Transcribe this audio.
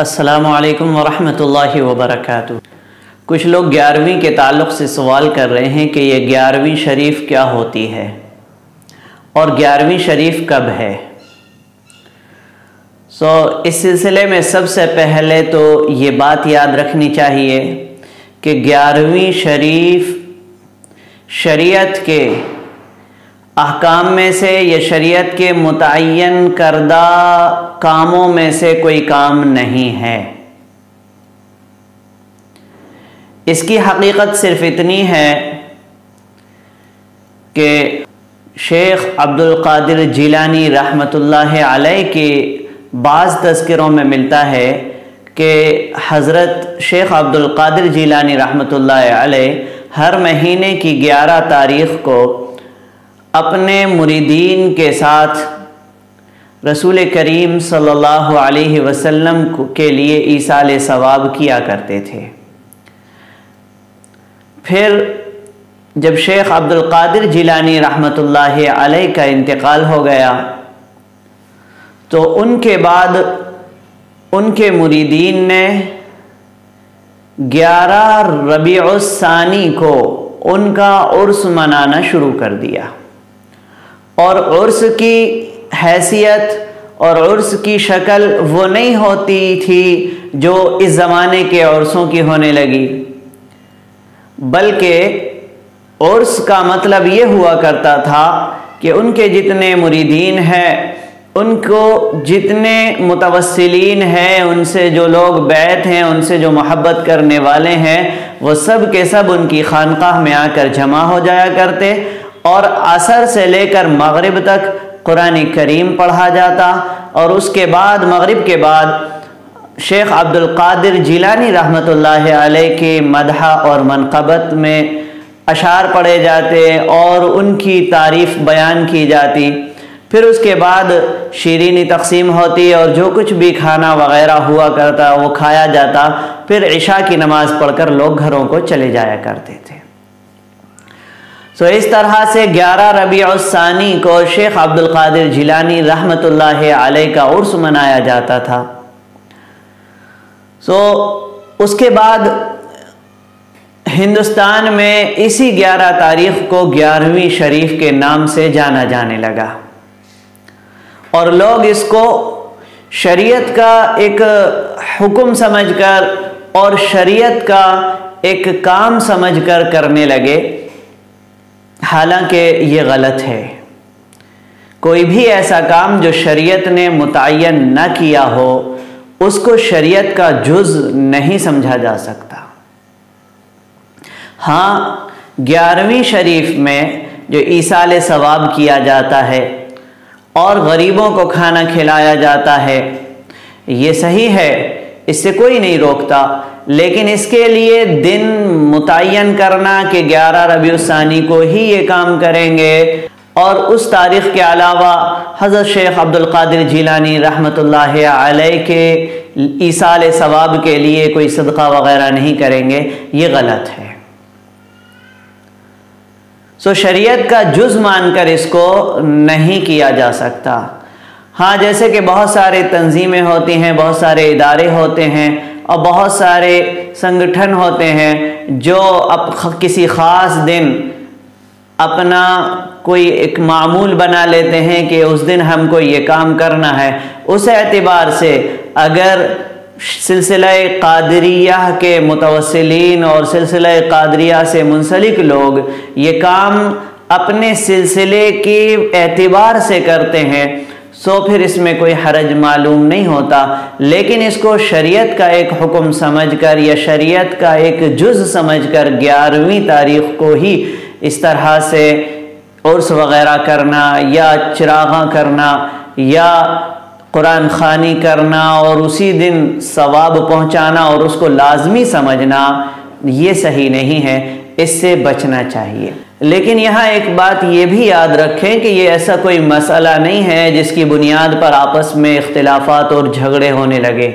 السلام علیکم ورحمۃ اللہ وبرکاتہ۔ کچھ لوگ 11ویں کے تعلق سے سوال کر رہے ہیں کہ یہ 11ویں شریف کیا ہوتی ہے اور 11ویں شریف کب ہے۔ اس سلسلے میں سب سے پہلے تو یہ بات یاد رکھنی چاہیے کہ 11ویں شریف شریعت کے احکام میں سے یا شریعت کے متعین کردہ کاموں میں سے کوئی کام نہیں ہے۔ اس کی حقیقت صرف اتنی ہے کہ شیخ عبد القادر جیلانی رحمۃ اللہ علیہ کے بعض تذکروں میں ملتا ہے کہ حضرت شیخ عبد القادر جیلانی رحمۃ اللہ علیہ ہر مہینے کی 11 تاریخ کو اپنے مریدین کے ساتھ رسول کریم صلی اللہ علیہ وسلم کے لیے ایصال ثواب کیا کرتے تھے۔ پھر جب شیخ عبد القادر جیلانی رحمۃ اللہ علیہ کا انتقال ہو گیا تو ان کے بعد ان کے مریدین نے 11 ربیع الثانی کو ان کا عرس منانا شروع کر دیا، اور عرس کی حیثیت اور عرس کی شکل وہ نہیں ہوتی تھی جو اس زمانے کے عرسوں کی ہونے لگی، بلکہ عرس کا مطلب یہ ہوا کرتا تھا کہ ان کے جتنے مریدین ہیں، ان کو جتنے متوسلین ہیں، ان سے جو لوگ بیعت ہیں، ان سے جو محبت کرنے والے ہیں، وہ سب کے سب ان کی خانقاہ میں آ کر جمع ہو جایا کرتے، اور عصر سے لے کر مغرب تک قرآن کریم پڑھا جاتا، اور اس کے بعد مغرب کے بعد شیخ عبد القادر جیلانی رحمۃ اللہ علیہ کے مدح اور منقبت میں اشعار پڑھے جاتے اور ان کی تعریف بیان کی جاتی۔ پھر اس کے بعد شیرینی تقسیم ہوتی اور جو کچھ بھی کھانا وغیرہ ہوا کرتا وہ کھایا جاتا، پھر عشاء کی نماز پڑھ کر لوگ گھروں کو چلے جایا کرتے تھے۔ اس طرح سے 11 ربیع الثانی کو شیخ عبد القادر جیلانی رحمۃ اللہ علیہ کا عرس منایا جاتا تھا۔ اس کے بعد ہندوستان میں اسی 11 تاریخ کو 11ویں شریف کے نام سے جانا جانے لگا، اور لوگ اس کو شریعت کا ایک حکم سمجھ کر اور شریعت کا ایک کام سمجھ کر کرنے لگے، حالانکہ یہ غلط ہے۔ کوئی بھی ایسا کام جو شریعت نے متعین نہ کیا ہو، اس کو شریعت کا جز نہیں سمجھا جا سکتا۔ ہاں، 11ویں شریف میں جو ایصال ثواب کیا جاتا ہے اور غریبوں کو کھانا کھلایا جاتا ہے، یہ صحیح ہے، اس سے کوئی نہیں روکتا، لیکن اس کے لیے دن متعین کرنا کہ 11 ربیع الثانی کو ہی یہ کام کریں گے، اور اس تاریخ کے علاوہ حضرت شیخ عبد القادر جیلانی رحمۃ اللہ علیہ کے ایصال ثواب کے لیے کوئی صدقہ وغیرہ نہیں کریں گے، یہ غلط ہے۔ شریعت کا جز مان کر اس کو نہیں کیا جا سکتا۔ ہاں، جیسے کہ بہت سارے تنظیمیں ہوتی ہیں، بہت سارے ادارے ہوتے ہیں اور بہت سارے سنگٹھن ہوتے ہیں جو کسی خاص دن اپنا کوئی ایک معمول بنا لیتے ہیں کہ اس دن ہم کو یہ کام کرنا ہے۔ اس اعتبار سے اگر سلسلہ قادریہ کے متوسلین اور سلسلہ قادریہ سے منسلک لوگ یہ کام اپنے سلسلے کے اعتبار سے کرتے ہیں پھر اس میں کوئی حرج معلوم نہیں ہوتا، لیکن اس کو شریعت کا ایک حکم سمجھ کر یا شریعت کا ایک جز سمجھ کر 11ویں تاریخ کو ہی اس طرح سے عرس وغیرہ کرنا یا چراغاں کرنا یا قرآن خوانی کرنا اور اسی دن ثواب پہنچانا اور اس کو لازمی سمجھنا، یہ صحیح نہیں ہے، اس سے بچنا چاہیے۔ لیکن یہاں ایک بات یہ بھی یاد رکھیں کہ یہ ایسا کوئی مسئلہ نہیں ہے جس کی بنیاد پر آپس میں اختلافات اور جھگڑے ہونے لگے۔